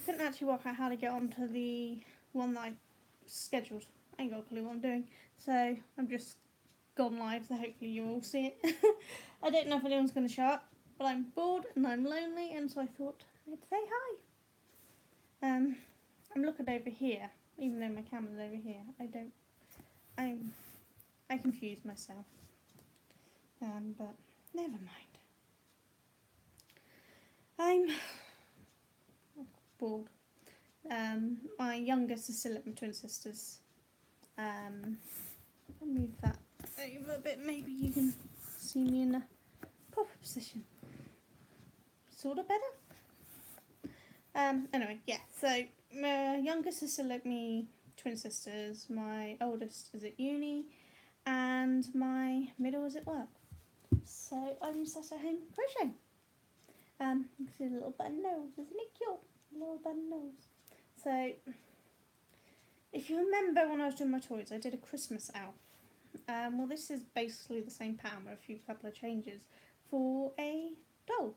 couldn't actually work out how to get onto the one that I scheduled. I ain't got a clue what I'm doing. So I'm just gone live, so hopefully you all see it. I don't know if anyone's going to show up, but I'm bored and I'm lonely, and so I thought I'd say hi. I'm looking over here, even though my camera's over here. I confuse myself. But never mind. I'm bored. My youngest is still at my twin sisters. I'll move that over a bit. Maybe you can see me in a proper position. Sort of better. Anyway, yeah. So my youngest is still at me twin sisters. My oldest is at uni, and my middle is at work. So I'm sat at home crocheting. You can see a little button nose, isn't it cute? A little button nose. So, if you remember when I was doing my toys, I did a Christmas elf. Well, this is basically the same pattern with a couple of changes for a doll.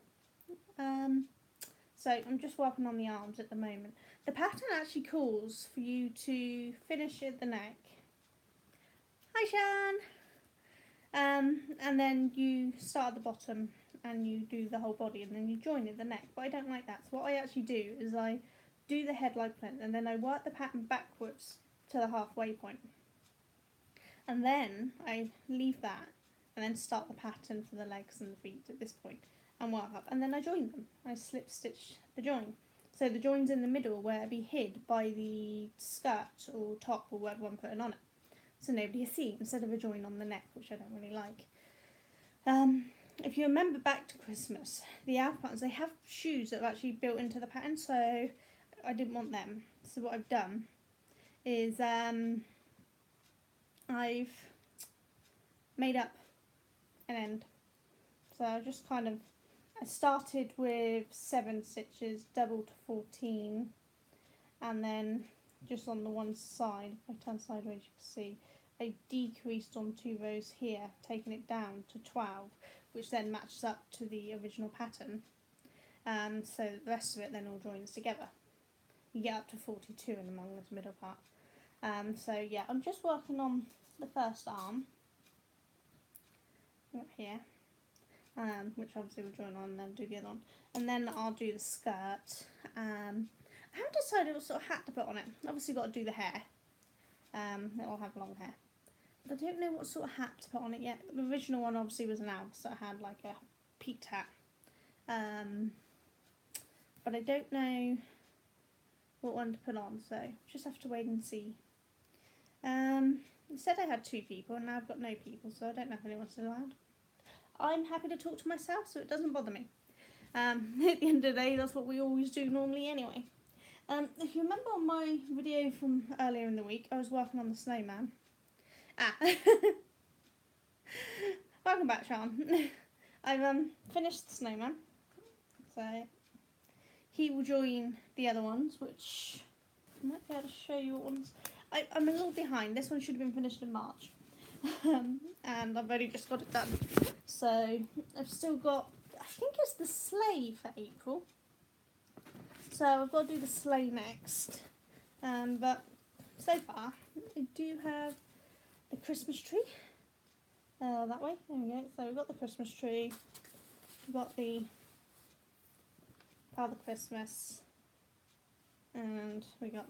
So I'm just working on the arms at the moment. The pattern actually calls for you to finish at the neck. Hi, Shan! And then you start at the bottom and you do the whole body, and then you join at the neck. But I don't like that. So what I actually do is I do the head like flint, and then I work the pattern backwards to the halfway point. And then I leave that and then start the pattern for the legs and the feet at this point and work up. And then I join them. I slip stitch the join. So the join's in the middle where it'll be hid by the skirt or top or whatever I'm putting on it. So nobody will see, instead of a join on the neck, which I don't really like. If you remember back to Christmas, the elf patterns, they have shoes that are actually built into the pattern, so I didn't want them. So what I've done is I've made up an end. So I just I started with 7 stitches, double to 14, and then just on the one side, if I turn sideways you can see, I decreased on 2 rows here, taking it down to 12, which then matches up to the original pattern. So the rest of it then all joins together. You get up to 42 in among this middle part. So yeah, I'm just working on the first arm, right here, which obviously we'll join on and then do the other one. And then I'll do the skirt. I haven't decided what sort of hat to put on it. Obviously got to do the hair. It'll have long hair. But I don't know what sort of hat to put on it yet. The original one obviously was an elf, so it had like a peaked hat. But I don't know what one to put on, so just have to wait and see. It said I had 2 people, and now I've got no people, so I don't know if anyone's allowed. I'm happy to talk to myself, so it doesn't bother me. At the end of the day, that's what we always do normally anyway. If you remember on my video from earlier in the week, I was working on the snowman. Welcome back, Sean. I've finished the snowman, so he will join the other ones, which I might be able to show you what ones. I'm a little behind. This one should have been finished in March, and I've only just got it done. So I've still got, I think it's the sleigh for April. So I've got to do the sleigh next. But so far, I do have the Christmas tree. That way, there we go. So we've got the Christmas tree. We've got the Father Christmas. And we got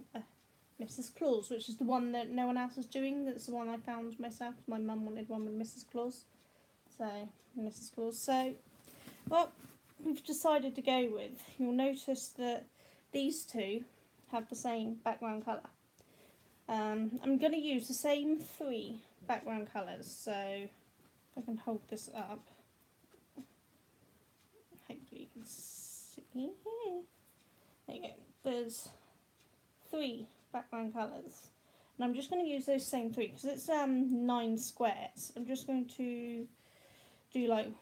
Mrs. Claus, which is the one that no one else is doing. That's the one I found myself. My mum wanted one with Mrs. Claus. So, Mrs. Claus. So, what we've decided to go with, you'll notice that these two have the same background colour. I'm going to use the same 3 background colours, so if I can hold this up, hopefully you can see. There you go. There's 3 background colours, and I'm just going to use those same 3 because it's 9 squares. I'm just going to do like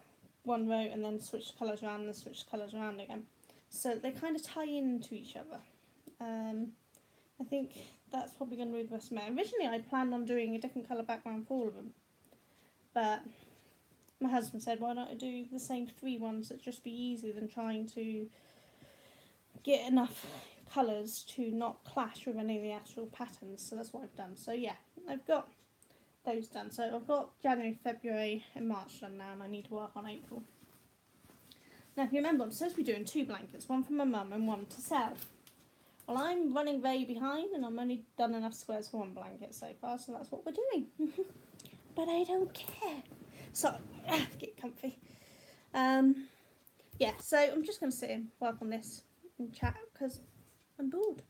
one row and then switch the colours around and then switch the colours around again, so they kind of tie into each other. I think that's probably going to be the best way. Originally I planned on doing a different colour background for all of them, but my husband said why not do the same 3 ones, that'd just be easier than trying to get enough colours to not clash with any of the actual patterns, so that's what I've done. So yeah, I've got those done. So I've got January, February and March done now, and I need to work on April. Now if you remember, I'm supposed to be doing 2 blankets, one for my mum and one to sell. Well, I'm running very behind and I'm only done enough squares for 1 blanket so far, so that's what we're doing. But I don't care. So, get comfy. Yeah, so I'm just going to sit and work on this and chat because I'm bored.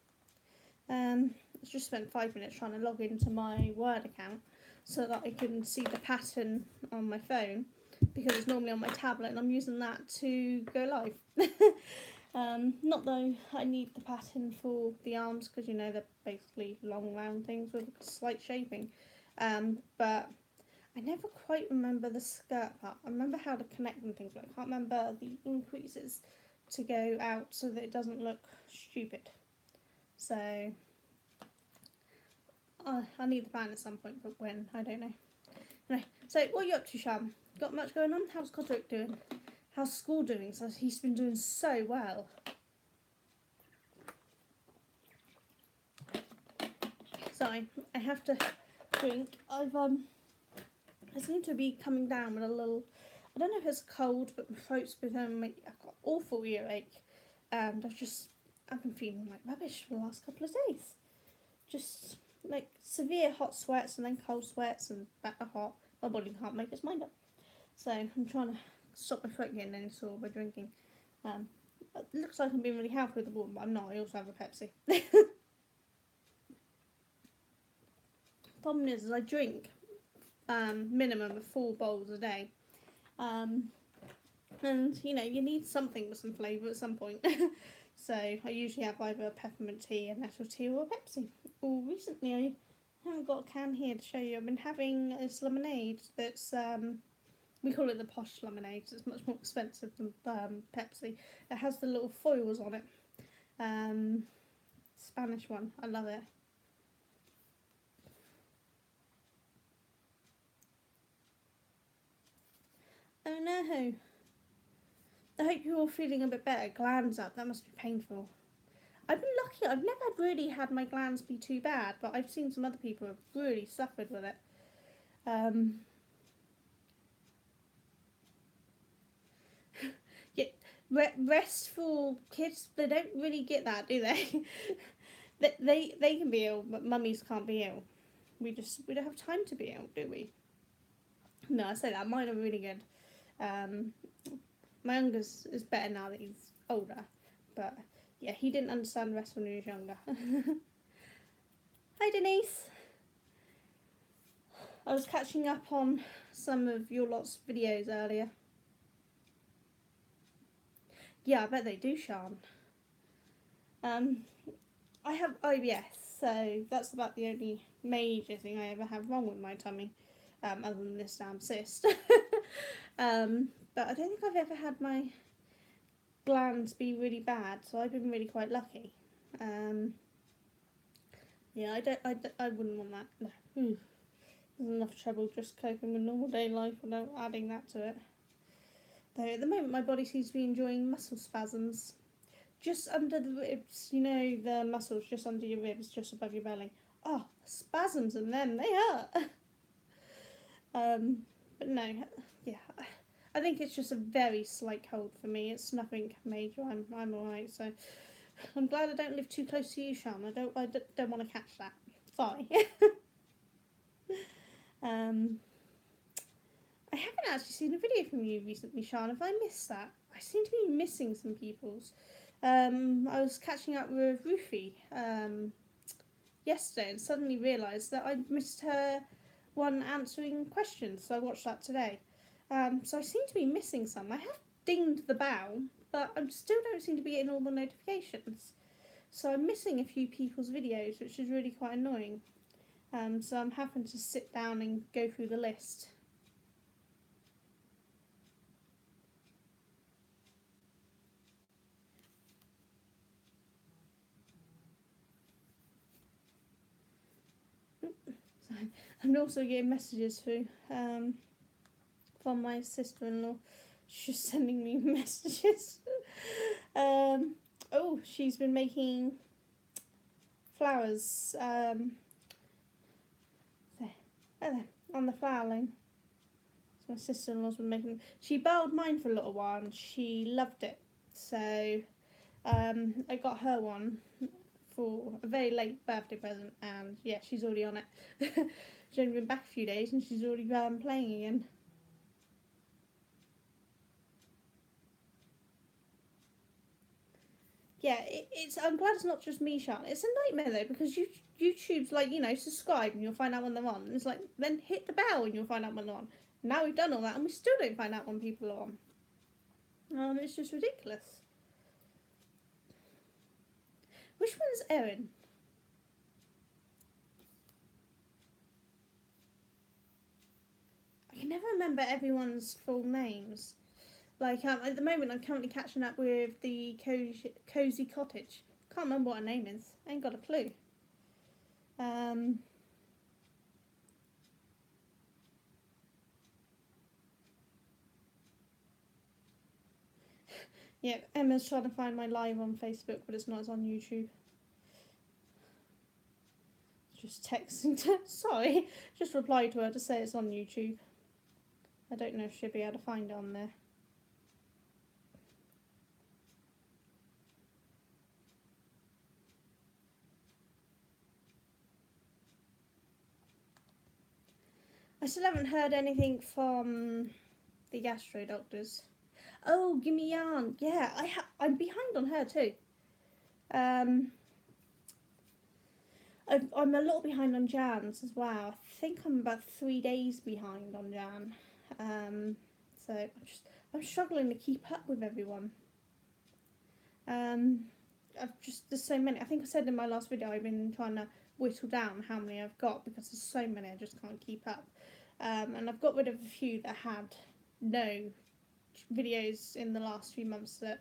I just spent 5 minutes trying to log into my Word account so that I can see the pattern on my phone, because it's normally on my tablet and I'm using that to go live. Not though I need the pattern for the arms, because you know they're basically long round things with slight shaping. But I never quite remember the skirt part. I remember how to connect and things, but I can't remember the increases to go out so that it doesn't look stupid. So I need the plan at some point, but when, I don't know. Anyway, so what are you up to, Sham? Got much going on? How's Codrick doing? How's school doing? So he's been doing so well. Sorry, I have to drink. I seem to be coming down with a little, I don't know if it's cold, but my throat's been I've got awful earache, and I've been feeling like rubbish for the last couple of days. Just like severe hot sweats and then cold sweats and back to hot. My body can't make its mind up. So I'm trying to stop my throat getting any sore by drinking. It looks like I'm being really healthy with the water, but I'm not. I also have a Pepsi. Problem is I drink minimum of 4 bowls a day, and you know you need something with some flavour at some point. So I usually have either a peppermint tea, a nettle tea, or a Pepsi. Or recently I haven't got a can here to show you. I've been having this lemonade that's we call it the posh lemonade because it's much more expensive than Pepsi. It has the little foils on it. Spanish one. I love it. Oh no. I hope you're all feeling a bit better. Glands up. That must be painful. I've been lucky. I've never really had my glands be too bad, but I've seen some other people who have really suffered with it. Yeah, restful kids, they don't really get that, do they? they can be ill, but mummies can't be ill. We don't have time to be ill, do we? No, I say that. Mine are really good. My youngest is better now that he's older, but yeah, he didn't understand the rest when he was younger. Hi Denise! I was catching up on some of your lot's videos earlier. Yeah, I bet they do, Sean. I have IBS, so that's about the only major thing I ever have wrong with my tummy, other than this damn cyst. But I don't think I've ever had my glands be really bad, so I've been really quite lucky. Yeah, I wouldn't want that. No. There's enough trouble just coping with normal day life without adding that to it. Though at the moment my body seems to be enjoying muscle spasms. Just under the ribs, you know, the muscles just under your ribs, just above your belly. Oh, spasms in them, they hurt. But no, yeah, I think it's just a very slight cold for me. It's nothing major. I'm alright. So I'm glad I don't live too close to you, Sean. I don't want to catch that. Sorry. I haven't actually seen a video from you recently, Sean. Have I missed that? I seem to be missing some people's. I was catching up with Ruthie yesterday and suddenly realised that I'd missed her one answering questions, so I watched that today. So I seem to be missing some. I have dinged the bell, but I still don't seem to be getting all the notifications. So I'm missing a few people's videos, which is really quite annoying. So I'm having to sit down and go through the list. I'm also getting messages through from my sister-in-law. She's sending me messages. Oh, she's been making flowers there, there, on the flower line. So my sister-in-law's been making. She borrowed mine for a little while and she loved it. So I got her one for a very late birthday present, and yeah, she's already on it. She's only been back a few days and she's already playing again. Yeah, it's. I'm glad it's not just me, Sean. It's a nightmare though because YouTube's like, subscribe and you'll find out when they're on. And it's like then hit the bell and you'll find out when they're on. Now we've done all that and we still don't find out when people are on. It's just ridiculous. Which one's Erin? I can never remember everyone's full names. Like at the moment, I'm currently catching up with the Cozy Cottage. Can't remember what her name is. I ain't got a clue. Yeah, Emma's trying to find my live on Facebook, but it's not. It's on YouTube. Just texting to. Sorry, just replied to her to say it's on YouTube. I don't know if she'll be able to find it on there. I still haven't heard anything from the gastro doctors. Oh, give me yarn. Yeah, I'm behind on her too. I'm a little behind on Jan's as well. I think I'm about 3 days behind on Jan. So I'm struggling to keep up with everyone. There's so many. I think I said in my last video I've been trying to whittle down how many I've got because there's so many I just can't keep up. And I've got rid of a few that had no videos in the last few months that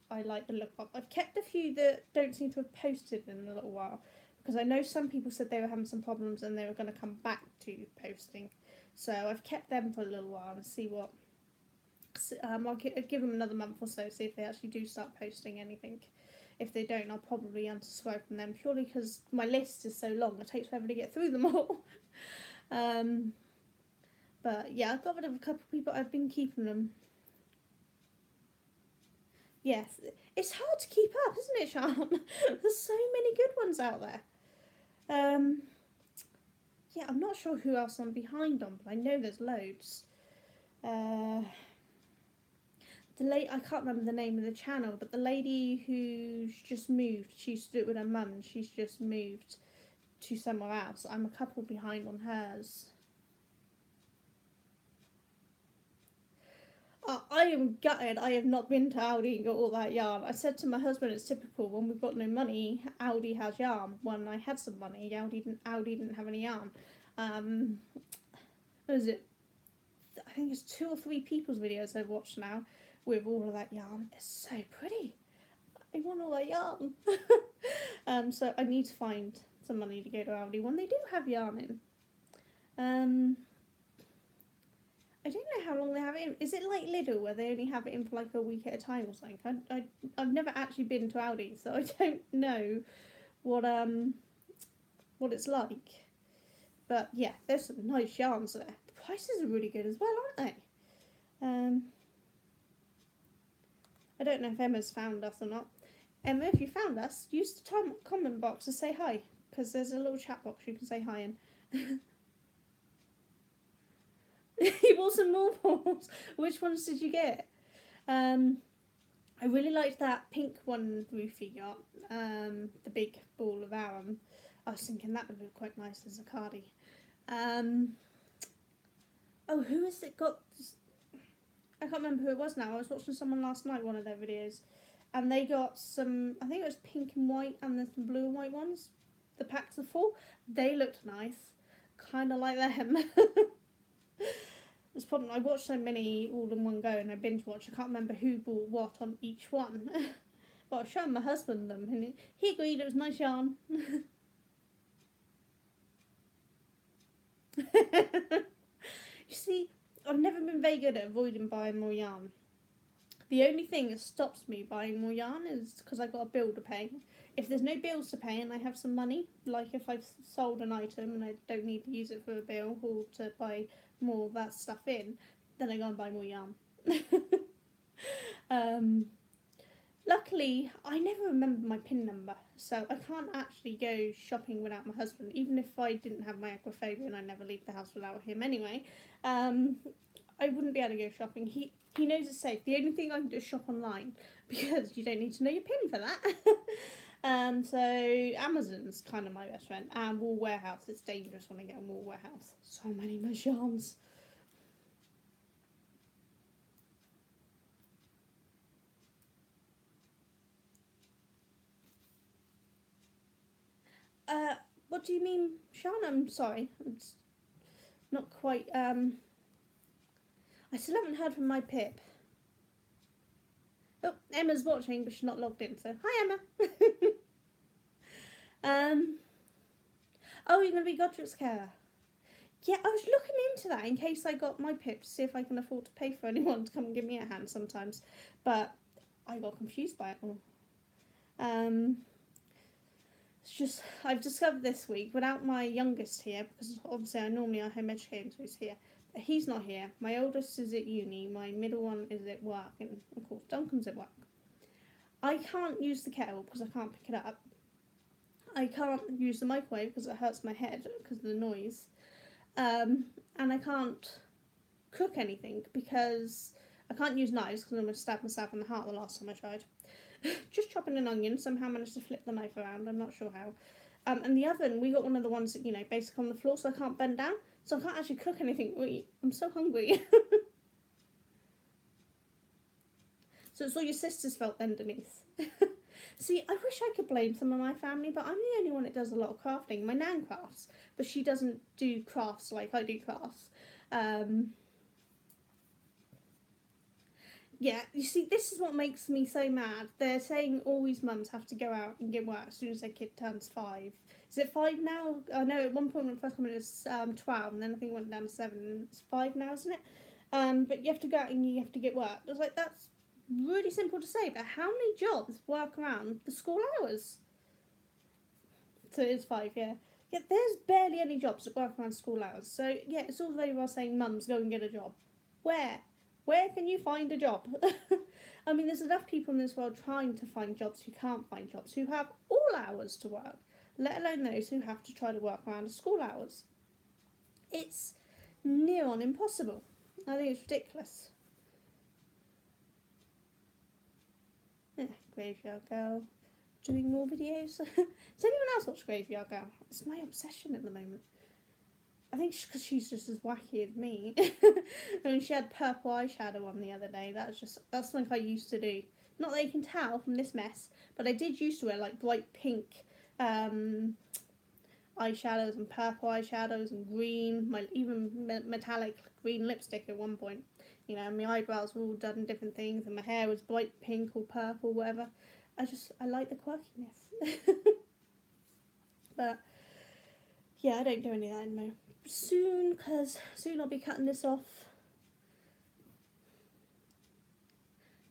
I like the look of. I've kept a few that don't seem to have posted in a little while because I know some people said they were having some problems and they were going to come back to posting. So I've kept them for a little while and see what. I'll give them another month or so, see if they actually do start posting anything. If they don't, I'll probably unsubscribe from them purely because my list is so long. It takes forever to get through them all. But yeah, I've got rid of a couple of people. I've been keeping them. Yes, it's hard to keep up, isn't it, Sean? There's so many good ones out there. Yeah, I'm not sure who else I'm behind on, but I know there's loads. I can't remember the name of the channel, but the lady who's just moved, she used to do it with her mum, and she's just moved to somewhere else. I'm a couple behind on hers. I am gutted. I have not been to Aldi and got all that yarn. I said to my husband, it's typical when we've got no money, Aldi has yarn. When I had some money, Aldi didn't have any yarn. What is it? I think it's 2 or 3 people's videos I've watched now with all of that yarn. It's so pretty. I want all that yarn. So I need to find some money to go to Aldi when they do have yarn in. I don't know how long they have it in. Is it like Lidl where they only have it in for like a week at a time or something? I've never actually been to Aldi, so I don't know what it's like. But yeah, there's some nice yarns there. The prices are really good as well, aren't they? I don't know if Emma's found us or not. Emma, if you found us, use the comment box to say hi, because there's a little chat box you can say hi in. You bought some more balls. Which ones did you get? I really liked that pink one Ruthie got. The big ball of arum. I was thinking that would look quite nice as a cardie. Who is it got? I can't remember who it was now. I was watching someone last night, one of their videos, and they got some. I think it was pink and white, and then some blue and white ones. The packs of 4. They looked nice. Kind of like them. It's problem. I watched so many all in one go, and I binge watched. I can't remember who bought what on each one. But I showed my husband them, and he agreed it was nice yarn. You see, I've never been very good at avoiding buying more yarn. The only thing that stops me buying more yarn is because I've got a bill to pay. If there's no bills to pay and I have some money, like if I've sold an item and I don't need to use it for a bill or to buy more of that stuff in, then I go and buy more yarn. um, Luckily, I never remember my PIN number, so I can't actually go shopping without my husband, even if I didn't have my aquaphobia and I never leave the house without him anyway. Um, I wouldn't be able to go shopping. He knows it's safe. The only thing I can do is shop online because you don't need to know your PIN for that. So Amazon's kind of my best friend, and Wool Warehouse. It's dangerous when I get on Wool Warehouse. So many machines. What do you mean, Sean? I'm sorry. It's not quite. I still haven't heard from my Pip. Oh, Emma's watching, but she's not logged in. So hi, Emma. Oh, you're gonna be Godric's carer. Yeah, I was looking into that in case I got my Pip to see if I can afford to pay for anyone to come and give me a hand sometimes, but I got confused by it all. It's just I've discovered this week without my youngest here, because obviously I normally are home educating, so he's here. He's not here. My oldest is at uni. My middle one is at work, and of course Duncan's at work. I can't use the kettle because I can't pick it up. I can't use the microwave because it hurts my head because of the noise. And I can't cook anything because I can't use knives because I'm going to stab myself in the heart the last time I tried. Just chopping an onion, somehow managed to flip the knife around, I'm not sure how. And the oven, we got one of the ones that, basically on the floor, so I can't bend down, so I can't actually cook anything. I'm so hungry. So it's all your sister's fault then, Denise. See, I wish I could blame some of my family, but I'm the only one that does a lot of crafting. My nan crafts, but she doesn't do crafts like I do crafts. Yeah, you see, this is what makes me so mad. They're saying all these mums have to go out and get work as soon as their kid turns 5. Is it 5 now? I know at one point when the first time it was 12, and then I think it went down to 7, and it's 5 now, isn't it? But you have to go out and you have to get work. I was like, that's really simple to say, but how many jobs work around the school hours? So it's 5, yeah. Yeah, there's barely any jobs that work around school hours. So yeah, it's all very well saying mums go and get a job. Where? Where can you find a job? I mean, there's enough people in this world trying to find jobs who can't find jobs, who have all hours to work, let alone those who have to try to work around school hours. It's near on impossible. I think it's ridiculous. Graveyard Girl doing more videos. Does anyone else watch Graveyard Girl? It's my obsession at the moment. I think because she's just as wacky as me. I mean, she had purple eyeshadow on the other day. That's something I used to do. Not that you can tell from this mess, but I did used to wear like bright pink eyeshadows and purple eyeshadows and green, even metallic green lipstick at one point. My eyebrows were all done different things, and my hair was bright pink or purple, whatever. I like the quirkiness. But yeah, I don't do any of that anymore. Soon I'll be cutting this off.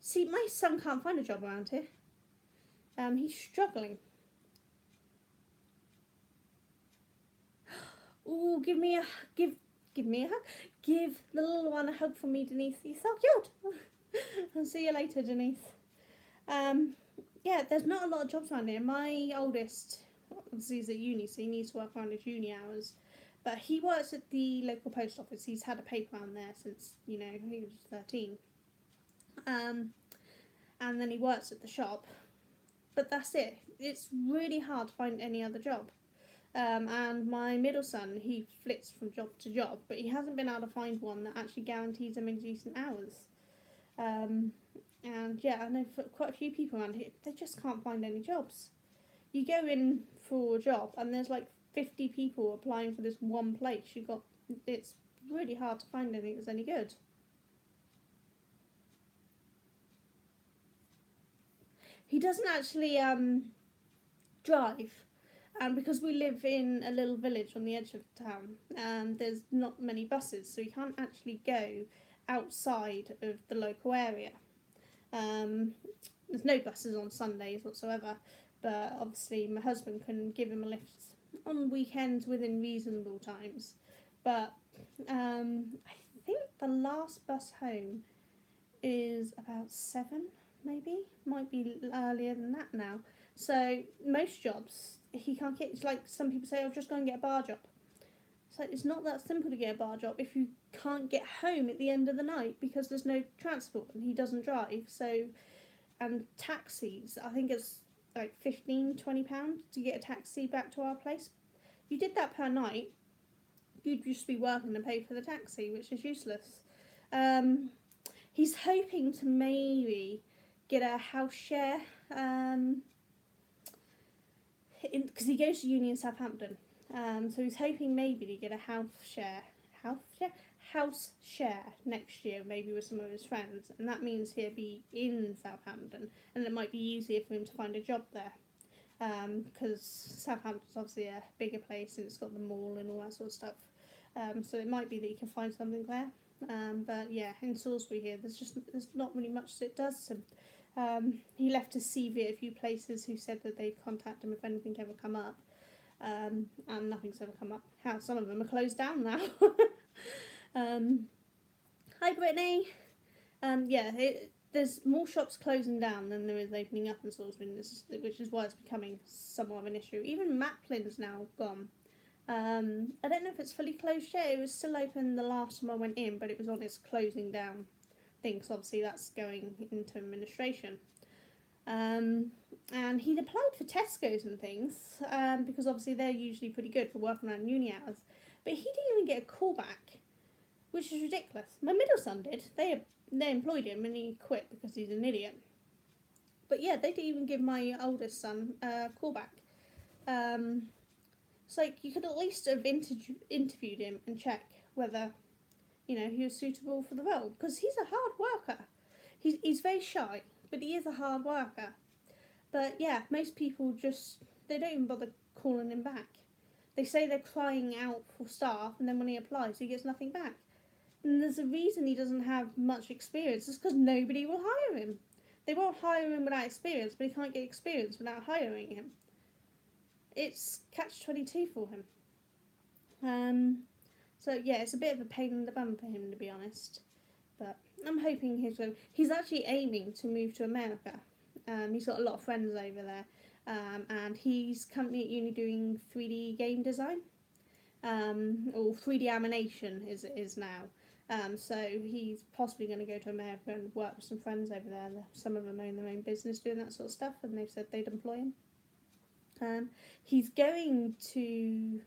See, my son can't find a job around here. He's struggling. Ooh, give me a hug. Give the little one a hug from me, Denise. You're so cute. I'll see you later, Denise. Yeah, there's not a lot of jobs around here. My oldest, obviously, is at uni, so he needs to work around his uni hours. But he works at the local post office. He's had a paper round there since, he was 13. And then he works at the shop. But that's it. It's really hard to find any other job. And my middle son, he flits from job to job, but he hasn't been able to find one that actually guarantees him decent hours. And yeah, I know for quite a few people around here, they just can't find any jobs. You go in for a job and there's like 50 people applying for this one place. It's really hard to find anything that's any good. He doesn't actually drive, and because we live in a little village on the edge of town, and there's not many buses, so he can't actually go outside of the local area. There's no buses on Sundays whatsoever. but obviously my husband can give him a lift on weekends within reasonable times. But I think the last bus home is about 7, maybe. Might be earlier than that now. So most jobs he can't get. It's like some people say, "Oh, just go and get a bar job." So it's not that simple to get a bar job if you can't get home at the end of the night because there's no transport and he doesn't drive. So, and taxis, I think it's like £15-20 to get a taxi back to our place. You did that per night, you'd just be working to pay for the taxi, which is useless. He's hoping to maybe get a house share because he goes to uni in Southampton. So he's hoping maybe to get a house share next year, maybe with some of his friends, and that means he'll be in Southampton, and it might be easier for him to find a job there. Because Southampton's obviously a bigger place and it's got the mall and all that sort of stuff. So it might be that you can find something there. But yeah, in Salisbury here, there's not really much that does. So, he left a CV at a few places who said that they'd contact him if anything ever come up. And nothing's ever come up. How some of them are closed down now. Hi Brittany. There's more shops closing down than there is opening up in Salisbury, which is why it's becoming somewhat of an issue. Even Maplin's now gone. I don't know if it's fully closed yet. It was still open the last time I went in, but it was on its closing down thing, so obviously that's going into administration. And he'd applied for Tesco's and things, because obviously they're usually pretty good for working around uni hours. But he didn't even get a call back, which is ridiculous. My middle son did. They employed him and he quit because he's an idiot. But yeah, they didn't even give my oldest son a call back. It's like you could at least have interviewed him and check whether, he was suitable for the role, because he's a hard worker. He's very shy, but he is a hard worker. But yeah, most people they don't even bother calling him back. They say they're crying out for staff, and then when he applies, he gets nothing back. And there's a reason he doesn't have much experience. It's because nobody will hire him. They won't hire him without experience, but he can't get experience without hiring him. It's catch-22 for him. So yeah, it's a bit of a pain in the bum for him, to be honest. But I'm hoping he's actually aiming to move to America. He's got a lot of friends over there. And he's currently at uni doing 3D game design. Or 3D animation is now. So he's possibly going to go to America and work with some friends over there. Some of them own their own business doing that sort of stuff, and they've said they'd employ him. He's going to,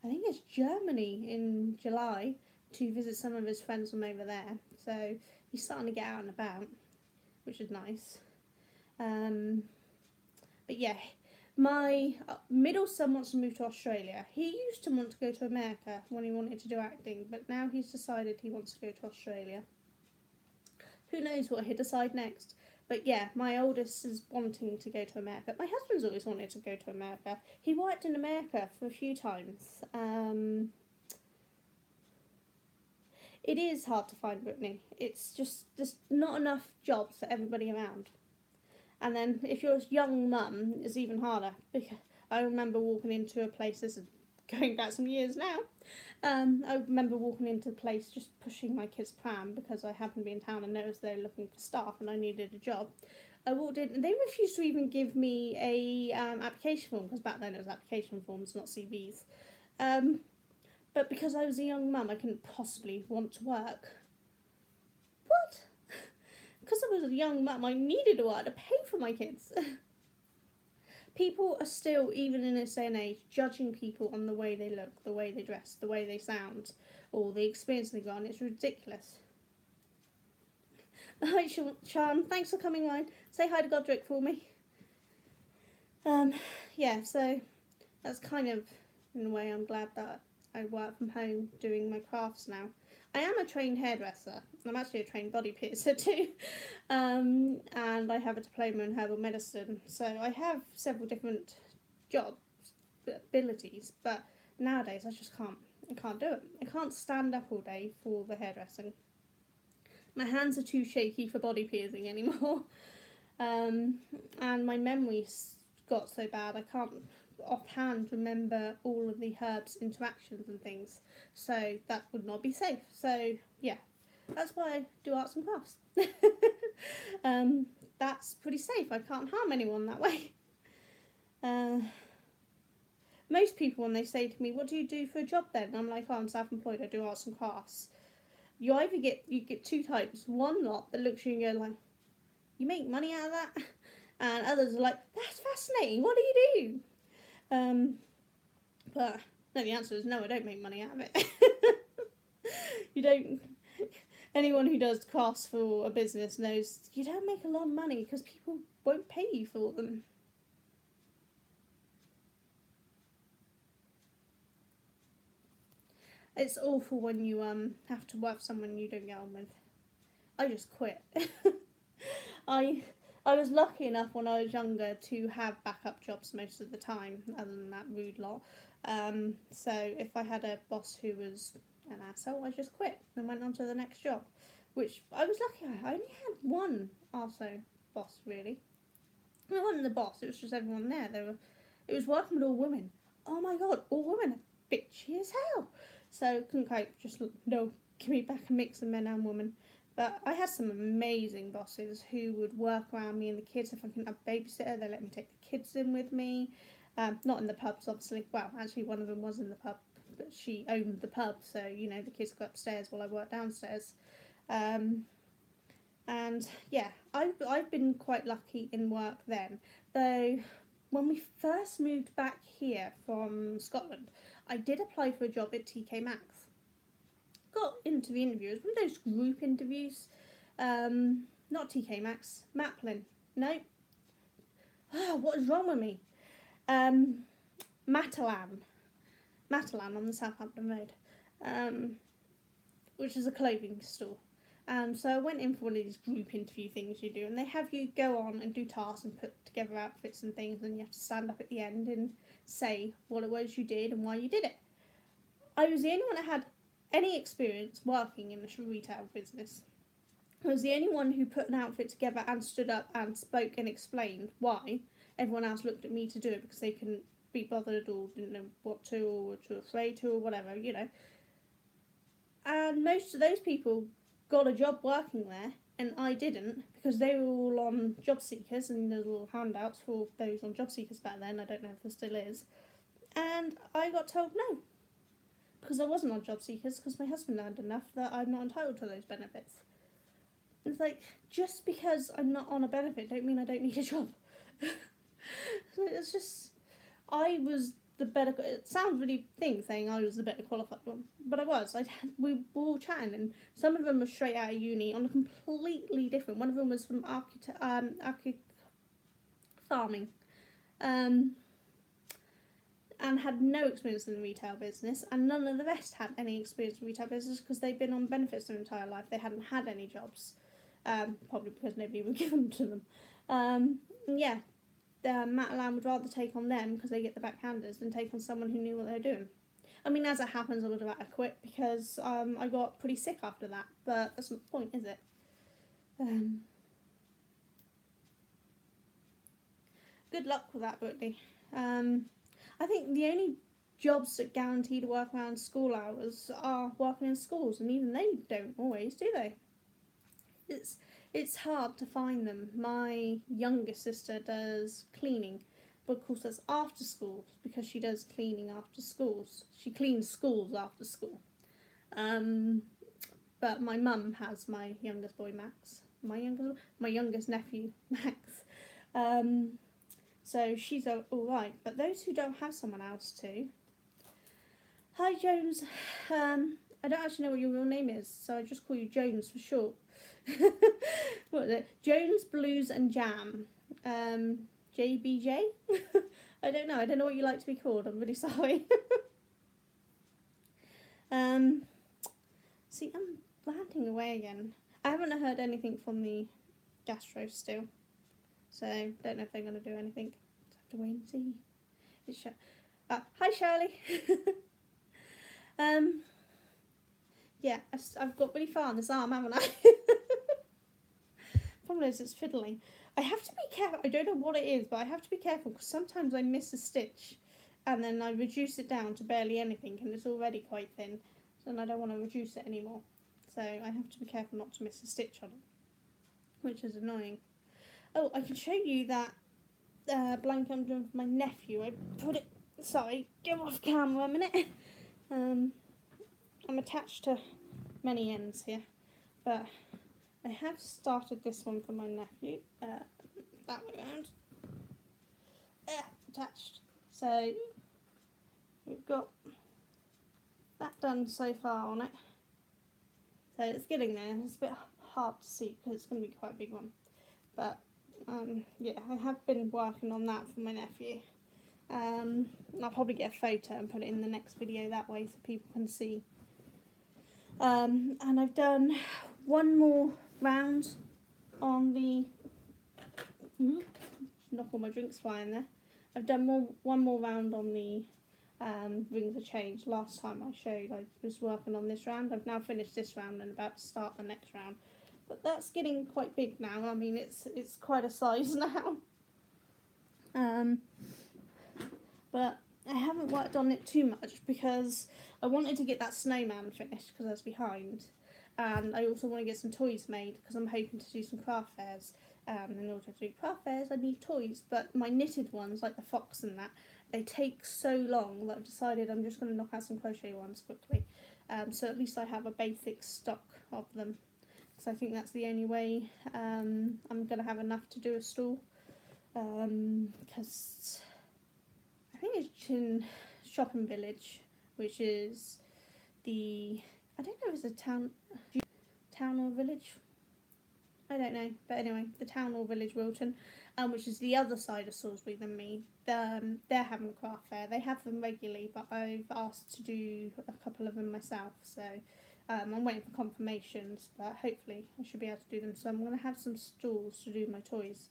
I think it's Germany in July, to visit some of his friends from over there. So he's starting to get out and about, which is nice. But yeah, my middle son wants to move to Australia. He used to want to go to America when he wanted to do acting, but now he's decided he wants to go to Australia. Who knows what he'll decide next. But yeah, my oldest is wanting to go to America. My husband's always wanted to go to America. He worked in America for a few times. It is hard to find, Brittany. It's just there's not enough jobs for everybody around. And then if you're a young mum, it's even harder. Because I remember walking into a place, this is going back some years now, I remember walking into a place just pushing my kid's pram because I happened to be in town and noticed they were looking for staff and I needed a job. I walked in and they refused to even give me a application form, because back then it was application forms, not CVs. But because I was a young mum, I couldn't possibly want to work. What? Because I was a young mum, I needed to work to pay for my kids. People are still, even in this day and age, judging people on the way they look, the way they dress, the way they sound, or the experience they got, and it's ridiculous. Hi, Sean. Thanks for coming on. Say hi to Godric for me. Yeah, so that's kind of, in a way, I'm glad that I work from home doing my crafts now. I am a trained hairdresser. I'm actually a trained body piercer too. And I have a diploma in herbal medicine. So I have several different jobs, abilities, but nowadays I just can't do it. I can't stand up all day for the hairdressing. My hands are too shaky for body piercing anymore. And my memory's got so bad I can't offhand remember all of the herbs' interactions and things, so that would not be safe. So yeah, that's why I do arts and crafts. That's pretty safe. I can't harm anyone that way. Most people, when they say to me, "What do you do for a job then?" I'm like, "Oh, I'm self-employed. I do arts and crafts." You get two types. One lot that looks at you and go like, "You make money out of that?" And others are like, "That's fascinating. What do you do?" But no, the answer is no. I don't make money out of it. You don't. Anyone who does crafts for a business knows you don't make a lot of money because people won't pay you for them. It's awful when you have to work for someone you don't get on with. I just quit. I I was lucky enough when I was younger to have backup jobs most of the time, other than that rude lot. So if I had a boss who was an asshole, I just quit and went on to the next job, which I was lucky. I only had one arsehole boss really. It wasn't the boss; it was just everyone there. It was working with all women. Oh my god, all women are bitchy as hell. So couldn't cope. Just no, give me back a mix of men and women. But I had some amazing bosses who would work around me and the kids. If I couldn't have a babysitter, they let me take the kids in with me. Not in the pubs, obviously. Well, actually, one of them was in the pub, but she owned the pub, so the kids go upstairs while I work downstairs. Um, and yeah, I've been quite lucky in work then. Though when we first moved back here from Scotland, I did apply for a job at TK Maxx. Got into the interview. It was one of those group interviews. Not TK Maxx, Maplin. No. Oh, what is wrong with me? Matalan. Matalan on the Southampton Road. Which is a clothing store. So I went in for one of these group interview things you do, and they have you go on and do tasks and put together outfits and things, and you have to stand up at the end and say what it was you did and why you did it. I was the only one that had any experience working in the retail business. I was the only one who put an outfit together and stood up and spoke and explained why. Everyone else looked at me to do it because they couldn't be bothered or didn't know what to or were too afraid to or whatever, And most of those people got a job working there, and I didn't because they were all on job seekers, and there's little handouts for those on job seekers back then. I don't know if there still is. And I got told no because I wasn't on job seekers because my husband earned enough that I'm not entitled to those benefits. It's like, just because I'm not on a benefit don't mean I don't need a job. So it's just, I was the better. It sounds really saying I was the better qualified one, but I was. We were all chatting, and some of them were straight out of uni on a completely different. One of them was from farming, and had no experience in the retail business, and none of the rest had any experience in retail business because they'd been on benefits their entire life. They hadn't had any jobs, probably because nobody would give them to them. Yeah. Matalan would rather take on them because they get the backhanders than take on someone who knew what they were doing. I mean, as it happens, I would have had to quit because I got pretty sick after that, but that's not the point, is it? Good luck with that, Brittany. I think the only jobs that guarantee to work around school hours are working in schools, and even they don't always, do they? It's hard to find them. My younger sister does cleaning, but of course that's after school because she does cleaning after schools. She cleans schools after school. But my mum has my youngest boy Max, my youngest nephew Max. So she's all right. But those who don't have someone else to. Hi Jones. I don't actually know what your real name is, so I just call you Jones for short. What is it? Jones Blues and Jam. JBJ? I don't know. I don't know what you like to be called. I'm really sorry. See, I'm ranting away again. I haven't heard anything from the gastro still, so don't know if they're going to do anything. Just have to wait and see. Hi Shirley. Yeah, I've got really far on this arm, haven't I? Problem is, it's fiddling. I have to be careful. I don't know what it is, but I have to be careful because sometimes I miss a stitch and then I reduce it down to barely anything and it's already quite thin. So then I don't want to reduce it anymore. So I have to be careful not to miss a stitch on it, which is annoying. Oh, I can show you that blanket I'm doing for my nephew. I put it, sorry, get off camera a minute. I'm attached to many ends here, but I have started this one for my nephew. That way around. Attached. So we've got that done so far on it. So it's getting there. It's a bit hard to see because it's going to be quite a big one. But yeah, I have been working on that for my nephew. I'll probably get a photo and put it in the next video that way so people can see. And I've done one more round on the... knock all my drinks flying there. I've done one more round on the rings of change. Last time I showed I was working on this round. I've now finished this round and about to start the next round. But that's getting quite big now. I mean, it's quite a size now. But I haven't worked on it too much because I wanted to get that snowman finished because I was behind. And I also want to get some toys made because I'm hoping to do some craft fairs. In order to do craft fairs, I need toys. But my knitted ones, like the fox and that, they take so long that I've decided I'm just going to knock out some crochet ones quickly. So at least I have a basic stock of them. So I think that's the only way I'm going to have enough to do a stall. Because I think it's in Shopping Village, which is the... I don't know if it's a town or village. I don't know. But anyway, the town or village Wilton, which is the other side of Salisbury than me. They're having a craft fair. They have them regularly, but I've asked to do a couple of them myself. So I'm waiting for confirmations, but hopefully I should be able to do them. So I'm going to have some stalls to do my toys.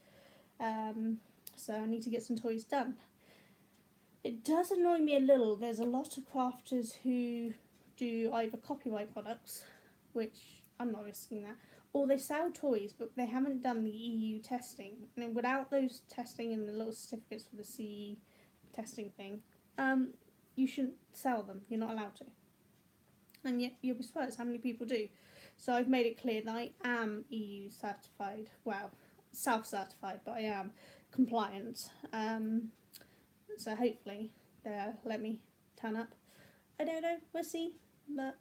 So I need to get some toys done. It does annoy me a little. There's a lot of crafters who do either copyright products, which I'm not risking that, or they sell toys but they haven't done the EU testing. And without those testing and the little certificates for the CE testing thing, you shouldn't sell them. You're not allowed to. And yet you'll be surprised how many people do. So I've made it clear that I am EU certified, well, self-certified, but I am compliant. So hopefully they'll let me turn up. I don't know, we'll see. But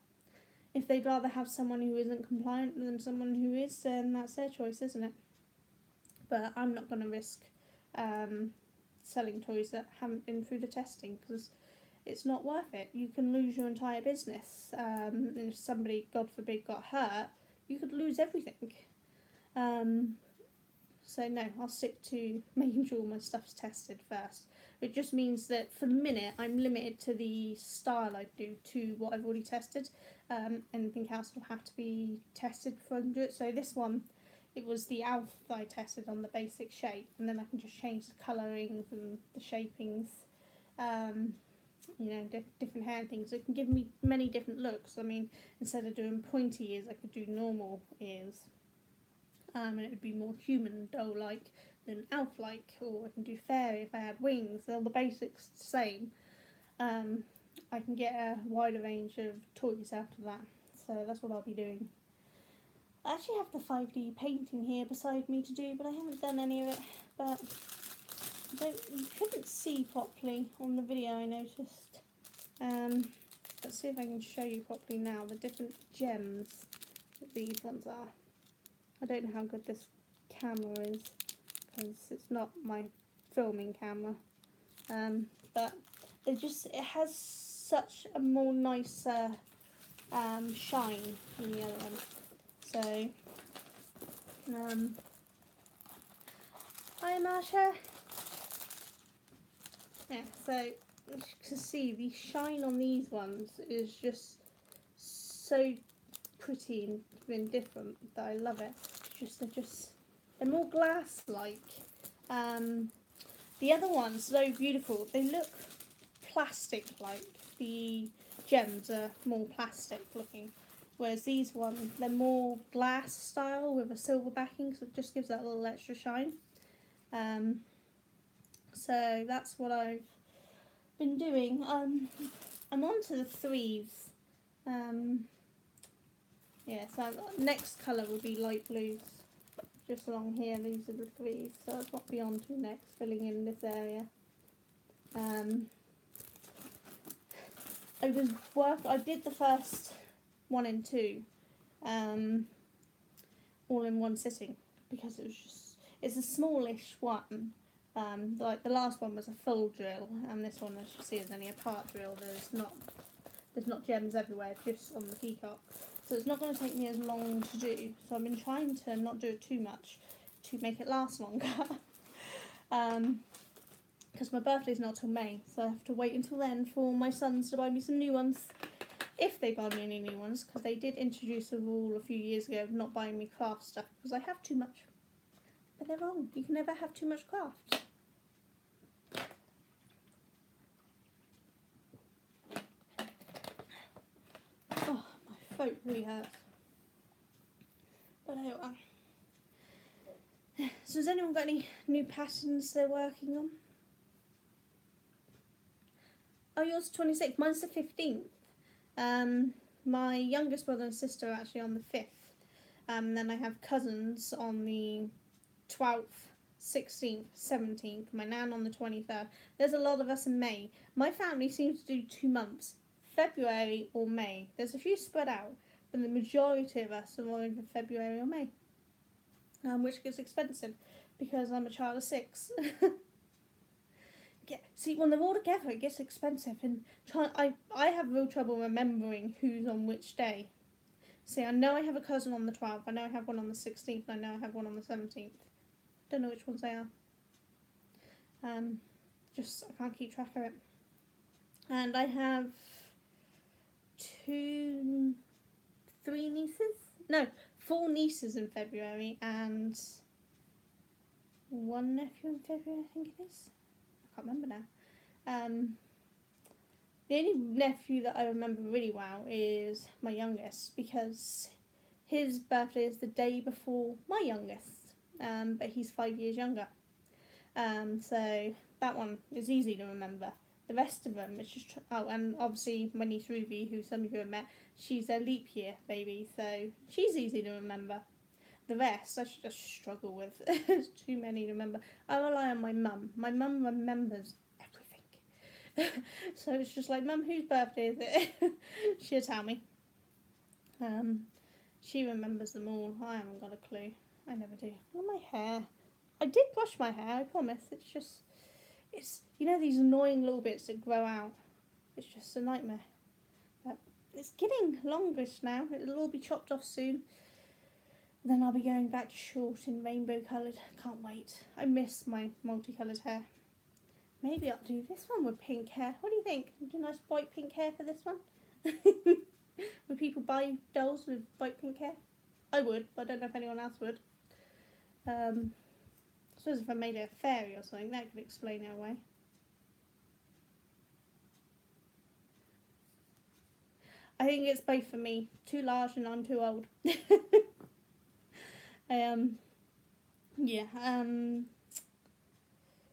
if they'd rather have someone who isn't compliant than someone who is, then that's their choice, isn't it? But I'm not going to risk selling toys that haven't been through the testing because it's not worth it. You can lose your entire business. And if somebody, God forbid, got hurt, you could lose everything. So no, I'll stick to making sure all my stuff's tested first. It just means that for the minute I'm limited to the style I do to what I've already tested. Anything else will have to be tested before I can do it. So this one, it was the Alf that I tested on the basic shape, and then I can just change the colourings and the shapings, you know, different hair and things. It can give me many different looks. I mean, instead of doing pointy ears, I could do normal ears. And it would be more human doll-like than elf-like, or I can do fairy if I had wings. They're the basics the same. I can get a wider range of toys out of that, so that's what I'll be doing. I actually have the 5D painting here beside me to do, but I haven't done any of it. But you couldn't see properly on the video, I noticed. Let's see if I can show you properly now the different gems that these ones are. I don't know how good this camera is because it's not my filming camera, but it has such a more nicer shine than the other one. So, hi Marsha. Yeah, so as you can see, the shine on these ones is just so pretty and different that I love it. They're more glass-like. The other ones, though beautiful, they look plastic-like. The gems are more plastic-looking, whereas these ones, they're more glass style with a silver backing, so it just gives that little extra shine. So that's what I've been doing. I'm on to the threes. Yeah, so next colour will be light blues. Just along here, these are the threes. So that's what I'll be on to next, filling in this area. I did the first 1 and 2 all in one sitting because it's a smallish one. Like the last one was a full drill, and this one, as you see, is only a part drill. There's not gems everywhere, just on the peacock. So it's not going to take me as long to do. So I've been trying to not do it too much to make it last longer. Because my birthday's not till May, so I have to wait until then for my sons to buy me some new ones. If they buy me any new ones, because they did introduce a rule a few years ago of not buying me craft stuff because I have too much. But they're wrong. You can never have too much craft. Oh, my throat really hurts. But anyway. So has anyone got any new patterns they're working on? Oh, yours is 26th. Mine's the 15th. My youngest brother and sister are actually on the 5th. Then I have cousins on the 12th, 16th, 17th. My nan on the 23rd. There's a lot of us in May. My family seems to do 2 months. February or May. There's a few spread out, but the majority of us are either February or May. Which gets expensive because I'm a child of 6. Yeah, see, when they're all together, it gets expensive, and I have real trouble remembering who's on which day. See, I know I have a cousin on the 12th, I know I have one on the 16th, I know I have one on the 17th. Don't know which ones they are. Just, I can't keep track of it. And I have 4 nieces in February, and 1 nephew in February, I think it is. I can't remember now. The only nephew that I remember really well is my youngest, because his birthday is the day before my youngest, but he's 5 years younger. So that one is easy to remember. The rest of them, it's just... Oh, and obviously my niece Ruby, who some of you have met, she's a leap year baby, so she's easy to remember. The rest, I just struggle with. There's too many to remember. I rely on my mum. My mum remembers everything. So it's just like, Mum, whose birthday is it? She'll tell me. She remembers them all. I haven't got a clue. I never do. Oh, my hair. I did brush my hair, I promise. It's you know these annoying little bits that grow out. It's just a nightmare. But it's getting longish now. It'll all be chopped off soon. Then I'll be going back to short and rainbow coloured. Can't wait. I miss my multicoloured hair. Maybe I'll do this one with pink hair. What do you think? Do a nice bright pink hair for this one? Would people buy dolls with bright pink hair? I would, but I don't know if anyone else would. I suppose if I made it a fairy or something, that could explain it away. I think it's both for me. Too large and I'm too old.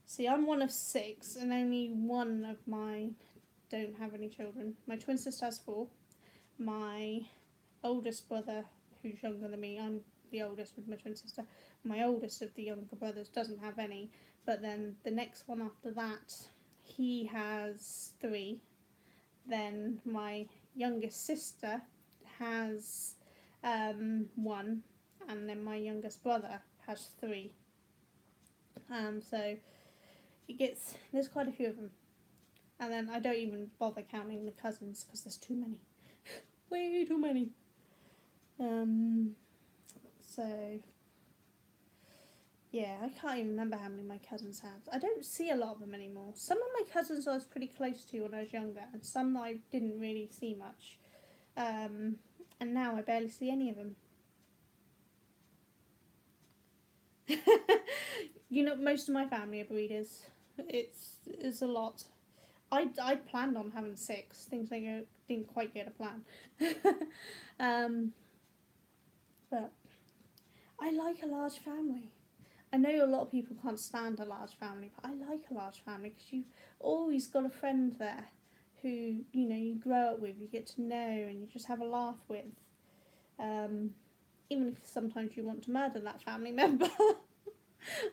See, I'm one of 6, and only one of my don't have any children. My twin sister has 4. My oldest brother, who's younger than me, I'm the oldest with my twin sister. My oldest of the younger brothers doesn't have any, but then the next one after that, he has 3. Then my youngest sister has 1, and then my youngest brother has 3. So there's quite a few of them. And then I don't even bother counting the cousins because there's too many. Way too many. So, yeah, I can't even remember how many my cousins have. I don't see a lot of them anymore. Some of my cousins I was pretty close to when I was younger, and some I didn't really see much. And now I barely see any of them. You know, most of my family are breeders. It's a lot. I planned on having 6. Things didn't quite go to plan. But I like a large family. I know a lot of people can't stand a large family, but I like a large family because you've always got a friend there who, you grow up with, you get to know, and you just have a laugh with. Um, Even if sometimes you want to murder that family member.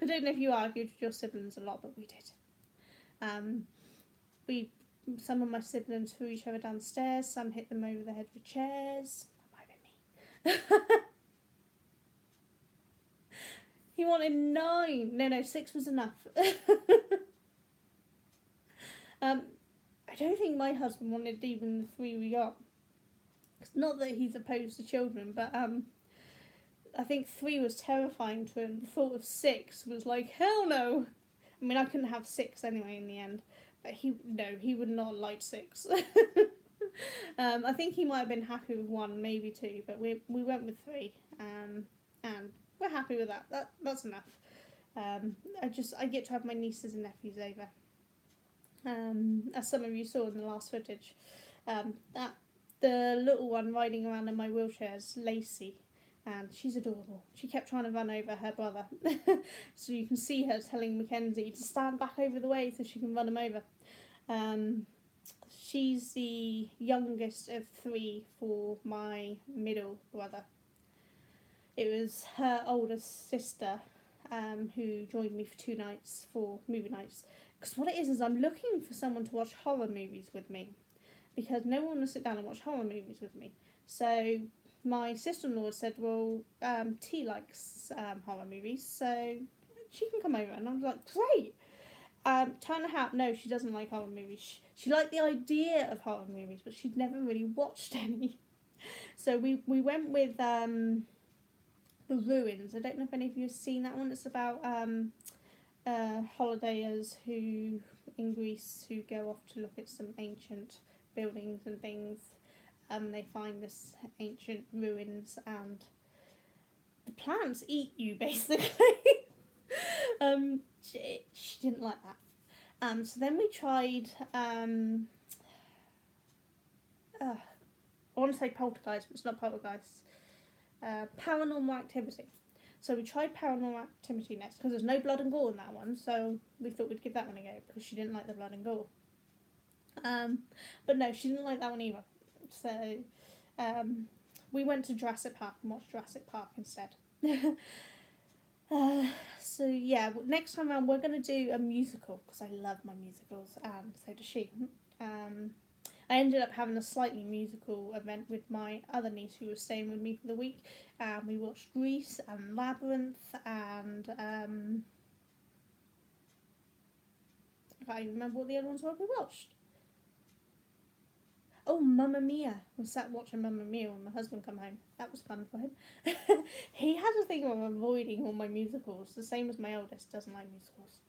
I don't know if you argued with your siblings a lot, but we did. Um, we Some of my siblings threw each other downstairs. Some hit them over the head with chairs. That might have been me. He wanted 9. No, 6 was enough. I don't think my husband wanted even the 3 we got. It's not that he's opposed to children, but I think 3 was terrifying to him. The thought of 6 was like, hell no. I mean, I couldn't have 6 anyway in the end, but he would not like 6. I think he might have been happy with 1, maybe 2, but we went with 3, and we're happy with that. That's enough. I get to have my nieces and nephews over. As some of you saw in the last footage, that the little one riding around in my wheelchair is Lacey, and she's adorable. She kept trying to run over her brother, so you can see her telling Mackenzie to stand back over the way so she can run him over. She's the youngest of 3 for my middle brother. It was her oldest sister who joined me for 2 nights for movie nights. Because what it is I'm looking for someone to watch horror movies with me, because no one will sit down and watch horror movies with me. So my sister-in-law said, well, T likes horror movies, so she can come over. And I was like, great. Turn out, no, she doesn't like horror movies. She liked the idea of horror movies, but she'd never really watched any. So we went with The Ruins. I don't know if any of you have seen that one. It's about holidayers who in Greece who go off to look at some ancient buildings and things. They find this ancient ruins, and the plants eat you basically. She didn't like that. So then we tried. I want to say Poltergeist, but it's not Poltergeist. Paranormal Activity. So we tried Paranormal Activity next because there's no blood and gore in that one, so we thought we'd give that one a go because she didn't like the blood and gore. But no, she didn't like that one either. So we went to Jurassic Park and watched Jurassic Park instead. So yeah, next time around we're going to do a musical because I love my musicals, and so does she. I ended up having a slightly musical event with my other niece who was staying with me for the week. We watched Grease and Labyrinth and I can't even remember what the other ones were we watched. Oh, Mamma Mia. We sat watching Mamma Mia when my husband came home. That was fun for him. He has a thing of avoiding all my musicals, the same as my oldest doesn't like musicals.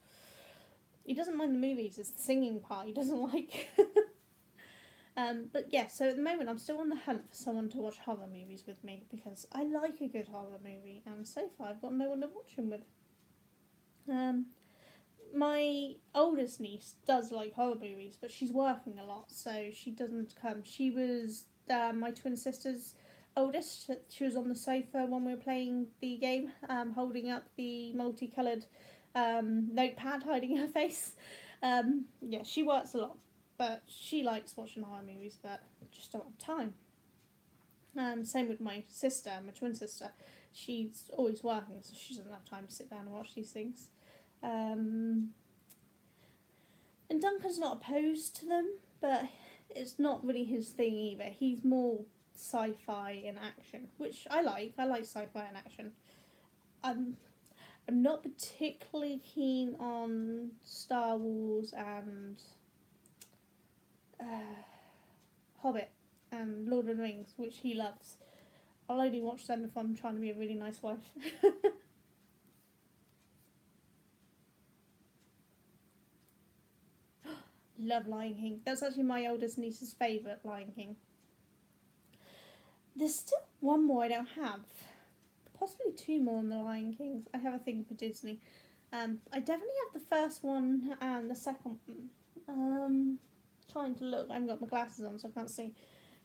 He doesn't mind the movies, it's the singing part he doesn't like. But yeah, so at the moment I'm still on the hunt for someone to watch horror movies with me because I like a good horror movie, and so far I've got no one to watch them with. My oldest niece does like horror movies, but she's working a lot, so she doesn't come. She was my twin sister's oldest. She was on the sofa when we were playing the game, holding up the multicoloured notepad, hiding her face. Yeah, she works a lot, but she likes watching horror movies, but just don't have time. Same with my sister, my twin sister. She's always working, so she doesn't have time to sit down and watch these things. And Duncan's not opposed to them, but it's not really his thing either. He's more sci-fi and action, which I like. I like sci-fi and action. I'm not particularly keen on Star Wars and Hobbit and Lord of the Rings, which he loves. I'll only watch them if I'm trying to be a really nice wife. Love Lion King. That's actually my oldest niece's favourite, Lion King. There's still one more I don't have. Possibly 2 more on the Lion Kings. I have a thing for Disney. I definitely have the first one and the second one. Trying to look. I haven't got my glasses on, so I can't see.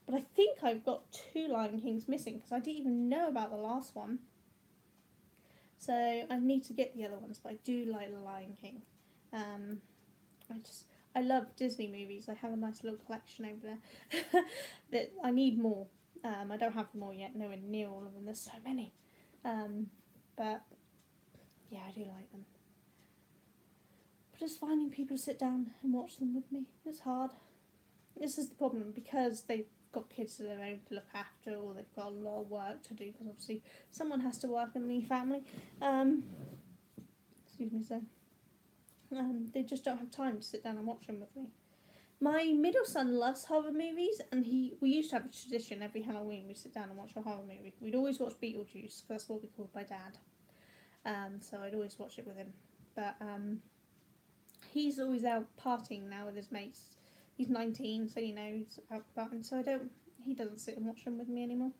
But I think I've got 2 Lion Kings missing because I didn't even know about the last one. So I need to get the other ones, but I do like The Lion King. Um, I love Disney movies. I have a nice little collection over there. That I need more. I don't have them all yet. Nowhere near all of them. There's so many. But yeah, I do like them. But just finding people to sit down and watch them with me, it's hard. This is the problem because they've got kids of their own to look after, or they've got a lot of work to do because obviously someone has to work in the family. Excuse me, so they just don't have time to sit down and watch them with me. My middle son loves horror movies, and we used to have a tradition every Halloween we sit down and watch a horror movie. We'd always watch Beetlejuice because that's what we called my dad. So I'd always watch it with him. But he's always out partying now with his mates. He's 19, so he's out partying. So he doesn't sit and watch them with me anymore.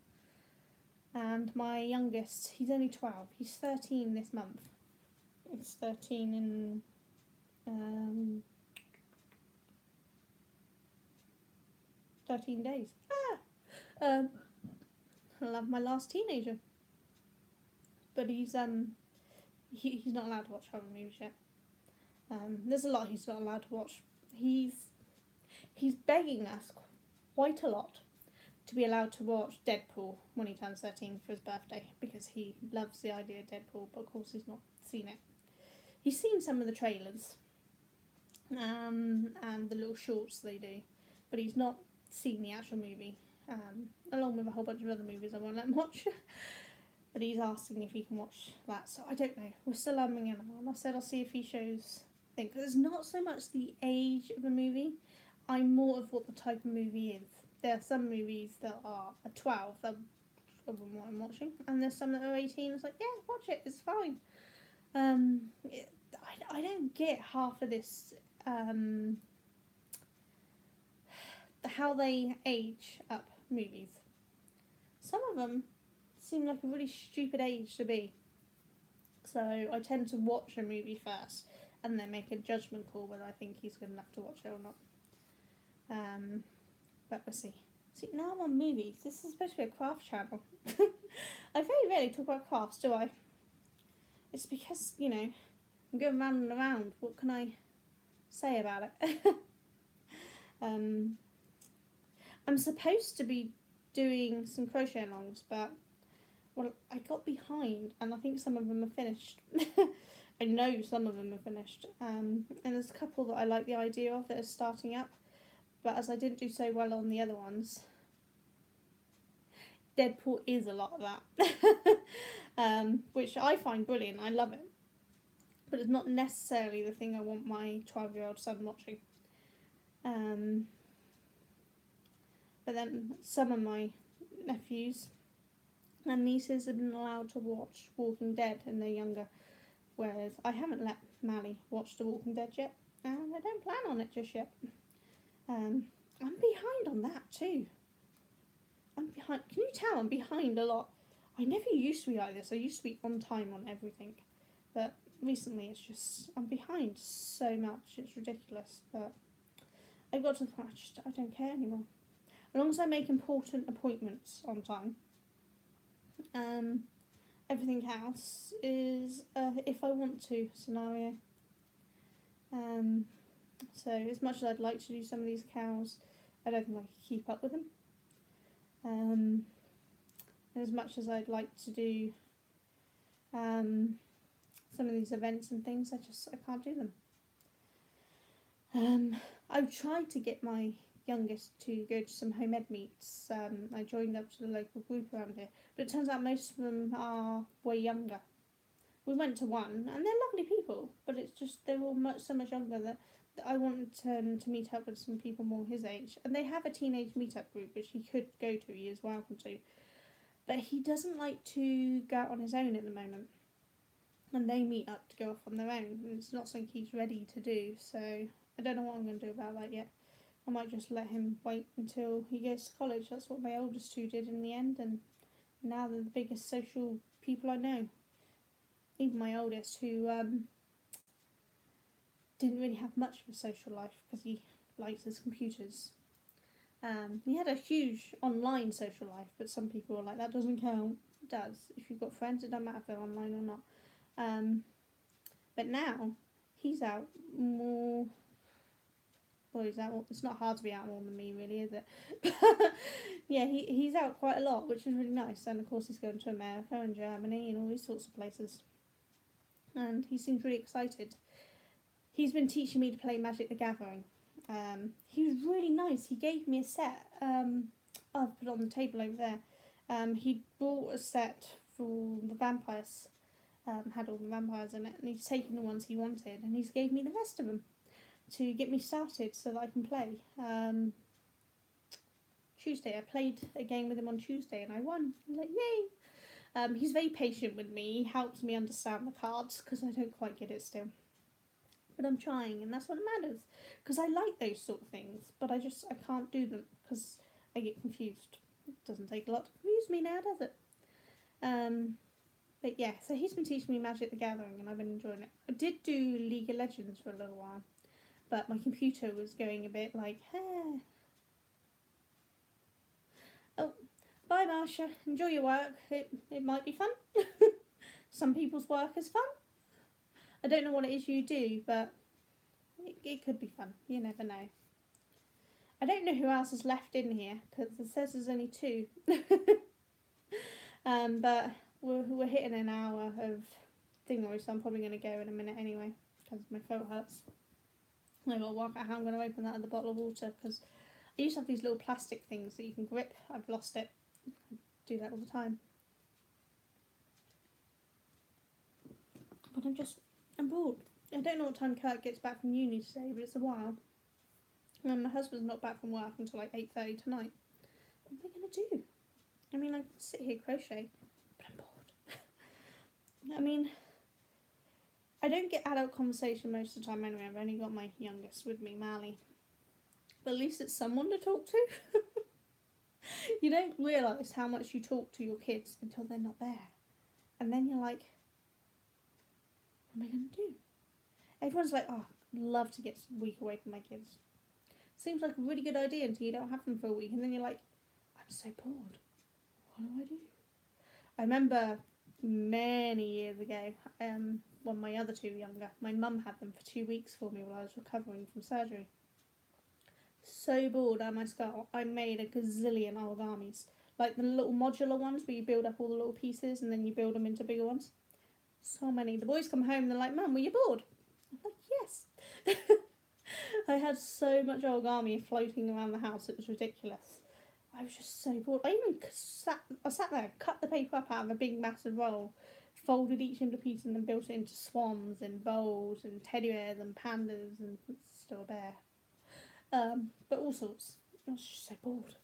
And my youngest, he's only 12. He's 13 this month. It's 13 in 13 days. I love my last teenager. But he's not allowed to watch horror movies yet. There's a lot he's not allowed to watch. He's begging us quite a lot to be allowed to watch Deadpool when he turns 13 for his birthday because he loves the idea of Deadpool, but of course he's not seen it. He's seen some of the trailers and the little shorts they do, but he's not seen the actual movie, along with a whole bunch of other movies I won't let him watch. But he's asking if he can watch that, so I don't know. We're still having him on. I said I'll see if he shows things. It's not so much the age of the movie, I'm more of what the type of movie is. There are some movies that are 12, that probably what I'm watching, and there's some that are 18. It's like, yeah, watch it, it's fine. I don't get half of this, how they age up movies. Some of them seem like a really stupid age to be. So I tend to watch a movie first and then make a judgment call whether I think he's good enough to watch it or not. But we'll see. See, now I'm on movies. This is supposed to be a craft channel. I very rarely talk about crafts, do I? It's because, I'm going round and around. What can I say about it? I'm supposed to be doing some crochet alongs, but I got behind, and I think some of them are finished. I know some of them are finished. And there's a couple that I like the idea of that are starting up, but as I didn't do so well on the other ones, Deadpool is a lot of that, which I find brilliant. I love it, but it's not necessarily the thing I want my 12-year-old son watching. But then some of my nephews and nieces have been allowed to watch Walking Dead and they're younger, whereas I haven't let Mally watch The Walking Dead yet, and I don't plan on it just yet. I'm behind on that too. I'm behind. Can you tell I'm behind a lot? I never used to be like this. I used to be on time on everything, but recently it's just I'm behind so much. It's ridiculous. But I got to the point I don't care anymore. As long as I make important appointments on time, everything else is if I want to scenario. So as much as I'd like to do some of these cows, I don't think I could keep up with them. As much as I'd like to do some of these events and things, I can't do them. I've tried to get my youngest to go to some home ed meets. I joined up to the local group around here, but it turns out most of them are way younger. We went to one, and they're lovely people, but it's just they're all so much younger that I wanted to meet up with some people more his age. And they have a teenage meetup group, which he could go to, he is welcome to. But he doesn't like to go out on his own at the moment. And they meet up to go off on their own. It's not something he's ready to do, so I don't know what I'm going to do about that yet. I might just let him wait until he goes to college. That's what my oldest two did in the end, and now they're the biggest social people I know. Even my oldest, who didn't really have much of a social life because he likes his computers. He had a huge online social life, but some people are like, that doesn't count. It does. If you've got friends, it doesn't matter if they're online or not. But now he's out more. Well, he's out. It's not hard to be out more than me, really, is it? Yeah, he's out quite a lot, which is really nice. And of course, he's going to America and Germany and all these sorts of places. And he seems really excited. He's been teaching me to play Magic the Gathering. He was really nice. He gave me a set. I've put it on the table over there. He bought a set for the vampires. Had all the vampires in it, and he's taken the ones he wanted, and he's gave me the rest of them to get me started so that I can play. Tuesday, I played a game with him on Tuesday, and I won. I was like, yay! He's very patient with me. He helps me understand the cards because I don't quite get it still. But I'm trying, and that's what matters. Because I like those sort of things, but I can't do them because I get confused. It doesn't take a lot to confuse me now, does it? But yeah, so he's been teaching me Magic the Gathering, and I've been enjoying it. I did do League of Legends for a little while, but my computer was going a bit like, hey. Oh, bye, Marsha. Enjoy your work. It might be fun. Some people's work is fun. I don't know what it is you do, but it could be fun. You never know. I don't know who else is left in here because it says there's only 2. But we're hitting an hour of thingery, so I'm probably going to go in a minute anyway because my throat hurts. I've got to work out how I'm going to open that other bottle of water because I used to have these little plastic things that you can grip. I've lost it. I do that all the time. But I'm bored. I don't know what time Kurt gets back from uni today, but it's a while. And my husband's not back from work until like 8:30 tonight. What am I going to do? I mean, I can sit here crochet, but I'm bored. I mean, I don't get adult conversation most of the time anyway. I've only got my youngest with me, Mally. But at least it's someone to talk to. You don't realise how much you talk to your kids until they're not there. And then you're like, what am I going to do? Everyone's like, oh, I'd love to get a week away from my kids. Seems like a really good idea until you don't have them for a week. And then you're like, I'm so bored. What do I do? I remember many years ago, when my other 2 were younger, my mum had them for 2 weeks for me while I was recovering from surgery. So bored out of my skull, I made a gazillion origamis. Like the little modular ones where you build up all the little pieces and then you build them into bigger ones. So many. The boys come home and they're like, Mum, were you bored? I'm like, yes. I had so much origami floating around the house, it was ridiculous. I was just so bored. I even sat there, cut the paper up out of a big massive roll, folded each into pieces and then built it into swans and bowls and teddy bears and pandas and still a bear. But all sorts. I was just so bored.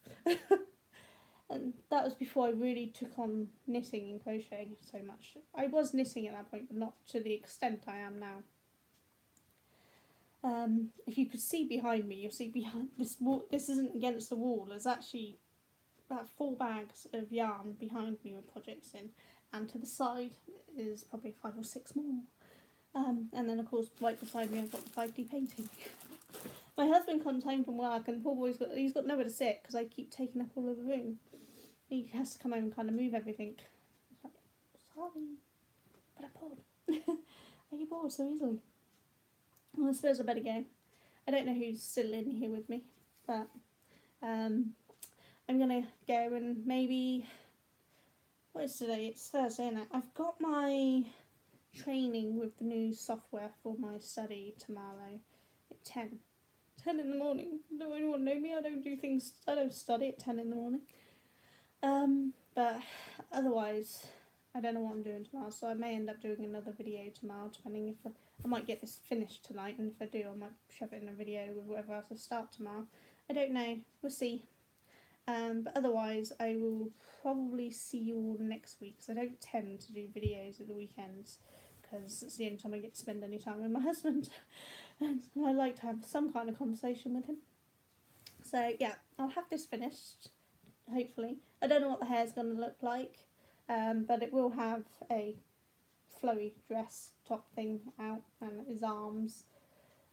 And that was before I really took on knitting and crocheting so much. I was knitting at that point, but not to the extent I am now. If you could see behind me, you'll see behind this wall. This isn't against the wall. There's actually about 4 bags of yarn behind me with projects in, and to the side is probably 5 or 6 more. And then of course right beside me I've got the 5D painting. My husband comes home from work and the poor boy's got nowhere to sit because I keep taking up all of the room. He has to come home and kind of move everything. Like, sorry, but I'm bored. I get bored so easily. Well, I suppose I better go. I don't know who's still in here with me, but I'm gonna go and maybe, what is today? It's Thursday, isn't it? I've got my training with the new software for my study tomorrow at 10 in the morning. Don't anyone know me? I don't study at 10 in the morning. But otherwise, I don't know what I'm doing tomorrow, so I may end up doing another video tomorrow, depending if I might get this finished tonight, and if I do, I might shove it in a video with whatever else I start tomorrow. I don't know. We'll see. But otherwise, I will probably see you all next week, because I don't tend to do videos at the weekends, because it's the only time I get to spend any time with my husband. And I like to have some kind of conversation with him. So yeah, I'll have this finished, hopefully. I don't know what the hair's going to look like, but it will have a flowy dress top thing out, and his arms,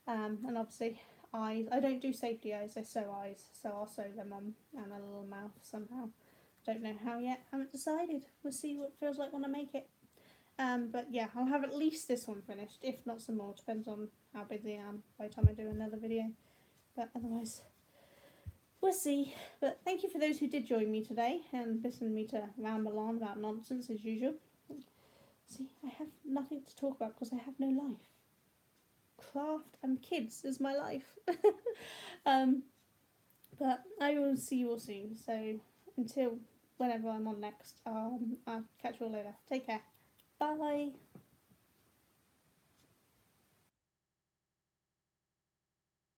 and obviously eyes. I don't do safety eyes, I sew eyes, so I'll sew them on, and a little mouth somehow. Don't know how yet, haven't decided. We'll see what it feels like when I make it. But yeah, I'll have at least this one finished, if not some more. Depends on how busy I am by the time I do another video. But otherwise, we'll see. But thank you for those who did join me today and listen to me to ramble on about nonsense as usual. See, I have nothing to talk about because I have no life. Craft and kids is my life. But I will see you all soon. So until whenever I'm on next, I'll catch you all later. Take care. Bye.